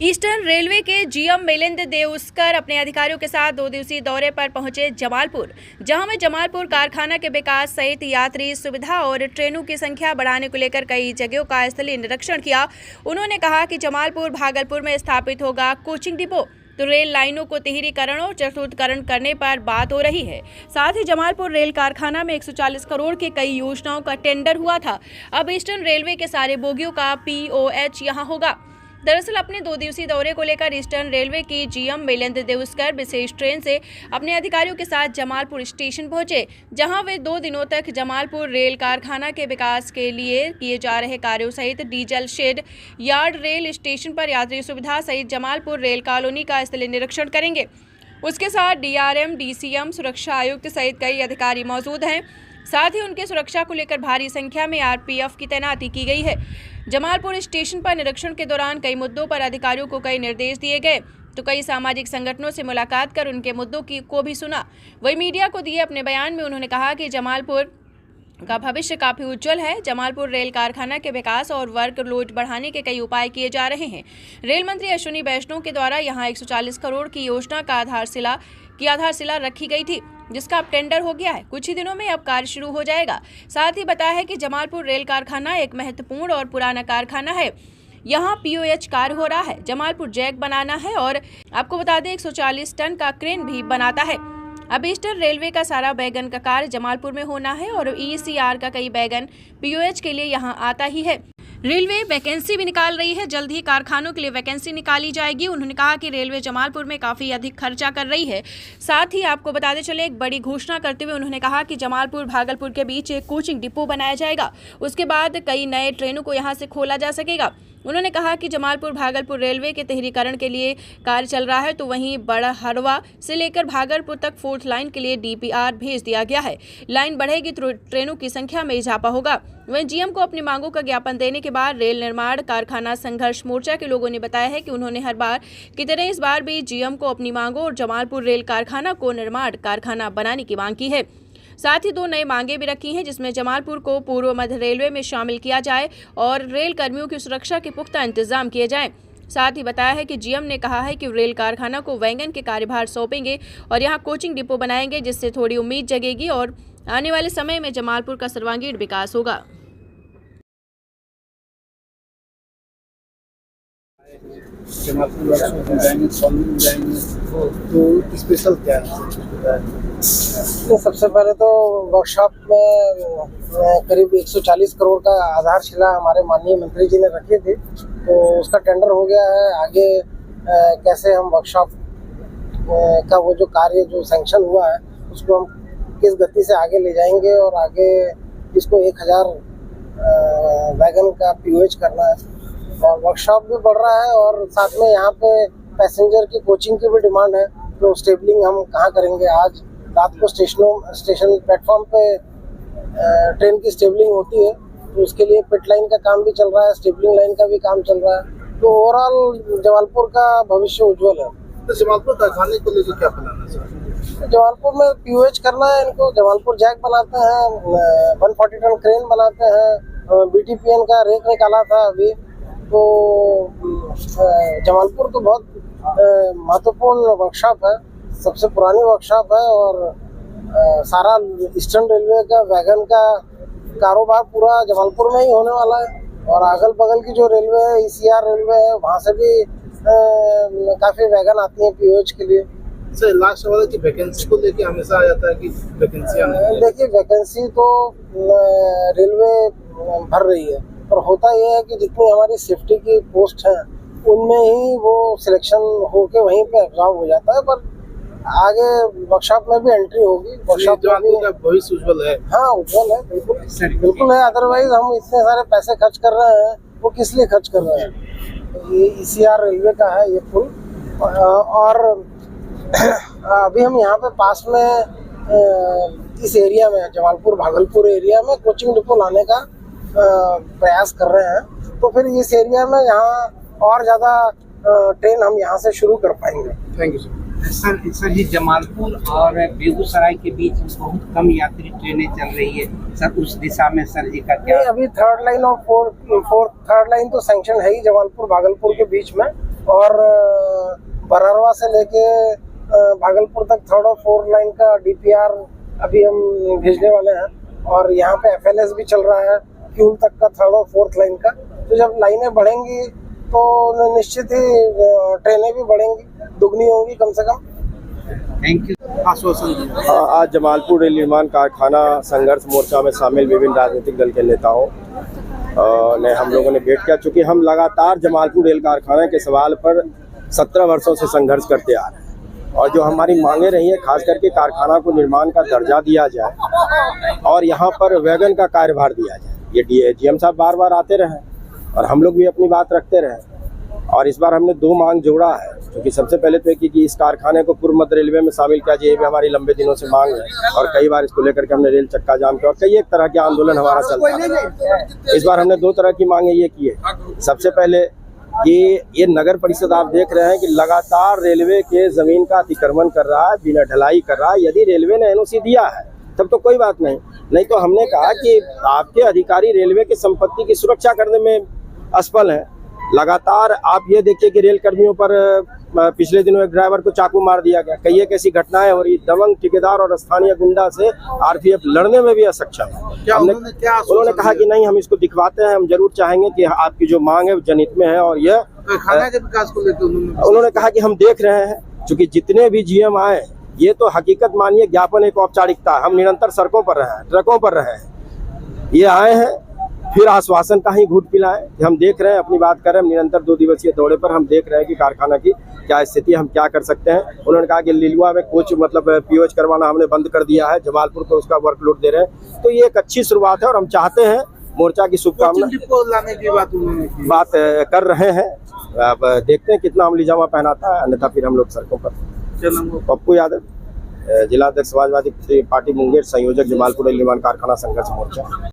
Eastern railway के GM Milind Deuskar अपने अधिकारियों के साथ 2 दिवसीय दौरे पर पहुंचे जमालपुर, जहां वे जमालपुर कारखाना के विकास सहित यात्री सुविधा और ट्रेनों की संख्या बढ़ाने को लेकर कई जगहों का स्थलीय निरीक्षण किया। उन्होंने कहा कि जमालपुर भागलपुर में स्थापित होगा कोचिंग डिपो, तो रेल लाइनों को तिहरीकरण और चतुर्थीकरण करने पर बात हो रही है। साथ ही जमालपुर रेल कारखाना में 140 करोड़ के कई योजनाओं का टेंडर हुआ था। अब ईस्टर्न रेलवे के सारे बोगियों का POH यहां होगा। दरअसल अपने 2 दिवसीय दौरे को लेकर ईस्टर्न रेलवे की जीएम मिलिंद देउस्कर विशेष ट्रेन से अपने अधिकारियों के साथ जमालपुर स्टेशन पहुंचे, जहां वे 2 दिनों तक जमालपुर रेल कारखाना के विकास के लिए किए जा रहे कार्यों सहित diesel shed, yard, rail station पर यात्री सुविधा सहित जमालपुर रेल कॉलोनी का स्थलीय निरीक्षण करेंगे। उसके साथ DRM, DCM, सुरक्षा आयुक्त सहित कई अधिकारी मौजूद हैं। साथ ही उनके सुरक्षा को लेकर भारी संख्या में RPF की तैनाती की गई है। जमालपुर स्टेशन पर निरीक्षण के दौरान कई मुद्दों पर अधिकारियों को कई निर्देश दिए गए, तो कई सामाजिक संगठनों से मुलाकात कर उनके मुद्दों को भी सुना। वही मीडिया को दिए अपने बयान में उन्होंने कहा कि जमालपुर का भविष्य काफी उज्जवल है। जमालपुर रेल कारखाना के विकास और वर्क लोड बढ़ाने के कई उपाय किए जा रहे हैं। रेल मंत्री अश्विनी वैष्णव के द्वारा यहां 140 करोड़ की योजना का आधारशिला रखी गई थी, जिसका अब टेंडर हो गया है। कुछ ही दिनों में अब कार्य शुरू हो जाएगा। साथ ही बताया है कि जमालपुर रेल कारखाना एक महत्वपूर्ण और पुराना कारखाना है। यहाँ POH कार्य हो रहा है। जमालपुर जैक बनाना है और आपको बता दें 140 टन का क्रेन भी बनाता है। अब ईस्टर्न रेलवे का सारा वैगन का कार्य जमालपुर में होना है और ECR का कई वैगन POH के लिए यहाँ आता ही है। रेलवे वैकेंसी भी निकाल रही है, जल्द ही कारखानों के लिए वैकेंसी निकाली जाएगी। उन्होंने कहा कि रेलवे जमालपुर में काफ़ी अधिक खर्चा कर रही है। साथ ही आपको बताते चले एक बड़ी घोषणा करते हुए उन्होंने कहा कि जमालपुर भागलपुर के बीच एक कोचिंग डिपो बनाया जाएगा। उसके बाद कई नए ट्रेनों को यहां से खोला जा सकेगा। उन्होंने कहा कि जमालपुर भागलपुर रेलवे के तिहरीकरण के लिए कार्य चल रहा है, तो वहीं बड़हरवा से लेकर भागलपुर तक 4th लाइन के लिए DPR भेज दिया गया है। लाइन बढ़ेगी तो ट्रेनों की संख्या में इजाफा होगा। वहीं GM को अपनी मांगों का ज्ञापन देने के बाद रेल निर्माण कारखाना संघर्ष मोर्चा के लोगों ने बताया है कि उन्होंने हर बार की तरह इस बार भी GM को अपनी मांगों और जमालपुर रेल कारखाना को निर्माण कारखाना बनाने की मांग की है। साथ ही 2 नई मांगे भी रखी हैं, जिसमें जमालपुर को पूर्व मध्य रेलवे में शामिल किया जाए और रेल कर्मियों की सुरक्षा के पुख्ता इंतजाम किए जाएं। साथ ही बताया है कि GM ने कहा है कि रेल कारखाना को वैगन के कार्यभार सौंपेंगे और यहां कोचिंग डिपो बनाएंगे, जिससे थोड़ी उम्मीद जगेगी और आने वाले समय में जमालपुर का सर्वांगीण विकास होगा। जमालपुर जाएंगे, तो स्पेशल क्या है? तो सबसे पहले तो वर्कशॉप में करीब 140 करोड़ का आधारशिला हमारे माननीय मंत्री जी ने रखी थी, तो उसका टेंडर हो गया है। आगे कैसे हम वर्कशॉप का वो जो कार्य जो सैंक्शन हुआ है उसको हम किस गति से आगे ले जाएंगे और आगे इसको 1000 वैगन का POH करना है और वर्कशॉप भी बढ़ रहा है। और साथ में यहाँ पे पैसेंजर की कोचिंग की भी डिमांड है, तो स्टेबलिंग हम कहाँ करेंगे। आज रात को स्टेशन प्लेटफॉर्म पे ट्रेन की स्टेबलिंग होती है, तो उसके लिए पिट लाइन का काम भी चल रहा है, स्टेबलिंग लाइन का भी काम चल रहा है। तो ओवरऑल जमालपुर का भविष्य उज्जवल है। तो जमालपुर कारखाने को लेकर क्या प्लान है सर? जमालपुर में POH करना है इनको। जमालपुर जैक बनाते हैं, 140 टन क्रेन बनाते हैं, BTPN का रेक निकाला था अभी। तो जमालपुर तो बहुत महत्वपूर्ण वर्कशॉप है, सबसे पुरानी वर्कशॉप है और सारा ईस्टर्न रेलवे का वैगन का कारोबार पूरा जमालपुर में ही होने वाला है। और अगल बगल की जो रेलवे है, ECR रेलवे है, वहाँ से भी काफ़ी वैगन आती हैं POH के लिए। सर लास्ट सवाल है कि वैकेंसी को लेके हमेशा आ जाता है कि वैकेंसी आने। देखिए वैकेंसी तो रेलवे भर रही है, पर होता यह है कि जितनी हमारी सेफ्टी की पोस्ट हैं उनमें ही वो सिलेक्शन होके वहीं पे एब्जॉर्ब हो जाता है। पर आगे वर्कशॉप में भी एंट्री होगी। वर्कशॉप में भी भविष्य उज्जवल है। हाँ उज्जवल है, बिल्कुल है। अदरवाइज हम इतने सारे पैसे खर्च कर रहे हैं, वो किस लिए खर्च कर रहे हैं। ये ECR रेलवे का है ये पुल। और अभी हम यहाँ पे पास में इस एरिया में जमालपुर भागलपुर एरिया में कोचिंग डिपो लाने का प्रयास कर रहे हैं, तो फिर इस एरिया में यहाँ और ज़्यादा ट्रेन हम यहाँ से शुरू कर पाएंगे। Thank you sir. सर ये जमालपुर और बेगूसराय के बीच बहुत कम यात्री ट्रेनें चल रही है सर, उस दिशा में सर जी का क्या? अभी 3rd लाइन और 4th लाइन तो सैंक्शन है ही जमालपुर भागलपुर के बीच में, और बरारवा से लेके भागलपुर तक 3rd और 4th लाइन का DPR अभी हम भेजने वाले हैं। और यहाँ पे FLS भी चल रहा है क्यूल तक का 3rd और 4th लाइन का। तो जब लाइनें बढ़ेंगी तो निश्चित ही ट्रेनें भी बढ़ेंगी, दुगनी होंगी कम से कम। Thank you. आश्वासन दिया। आज जमालपुर रेल निर्माण कारखाना संघर्ष मोर्चा में शामिल विभिन्न राजनीतिक दल के नेताओं ने हम लोगों ने भेंट किया। चूँकि हम लगातार जमालपुर रेल कारखाना के सवाल पर 17 वर्षों से संघर्ष करते आ रहे हैं और जो हमारी मांगे रही है, खास करके कारखाना को निर्माण का दर्जा दिया जाए और यहाँ पर वैगन का कार्यभार दिया जाए। ये GM साहब बार बार आते रहे और हम लोग भी अपनी बात रखते रहे और इस बार हमने 2 मांग जोड़ा है। क्योंकि सबसे पहले तो एक कि इस कारखाने को पूर्व मध्य रेलवे में शामिल किया जाए, ये भी हमारी लंबे दिनों से मांग है और कई बार इसको लेकर के हमने रेल चक्का जाम किया और कई एक तरह के आंदोलन हमारा चलता है। इस बार हमने 2 तरह की मांगे ये की है। सबसे पहले कि ये नगर परिषद आप देख रहे हैं कि लगातार रेलवे के जमीन का अतिक्रमण कर रहा है, बिना ढलाई कर रहा है। यदि रेलवे ने NOC दिया है तब तो कोई बात नहीं तो हमने कहा कि आपके अधिकारी रेलवे की संपत्ति की सुरक्षा करने में असफल हैं। लगातार आप ये देखिए कि रेल कर्मियों पर पिछले दिनों एक ड्राइवर को चाकू मार दिया गया। कई एक ऐसी घटनाएं हो रही, दबंग ठेकेदार और स्थानीय गुंडा से RPF लड़ने में भी अक्षम है। उन्होंने कहा कि नहीं, हम इसको दिखवाते हैं, हम जरूर चाहेंगे कि आपकी जो मांग है जनहित में है। और यह कारखाना के विकास को लेकर उन्होंने कहा कि हम देख रहे हैं, क्योंकि जितने भी GM आए, ये तो हकीकत मानिए ज्ञापन एक औपचारिकता है। हम निरंतर सड़कों पर रहे हैं, ट्रकों पर रहे हैं, ये आए हैं फिर आश्वासन का ही घूट पिलाएं कि हम देख रहे हैं, अपनी बात कर रहे हैं। हम निरंतर 2 दिवसीय दौरे पर हम देख रहे हैं कि कारखाना की क्या स्थिति, हम क्या कर सकते हैं। उन्होंने कहा कि लिलुआ में कोच मतलब POH करवाना हमने बंद कर दिया है, जमालपुर को उसका वर्कलोड दे रहे हैं। तो ये एक अच्छी शुरुआत है और हम चाहते हैं मोर्चा की शुभकामना लाने की बात उन्होंने की। बात कर रहे हैं। अब देखते हैं कितना अमली जामा पहनाता है, अन्यथा फिर हम लोग सड़कों पर। पप्पू यादव, जिला अध्यक्ष समाजवादी पार्टी मुंगेर, संयोजक जमालपुर रेल निर्माण कारखाना संघर्ष मोर्चा।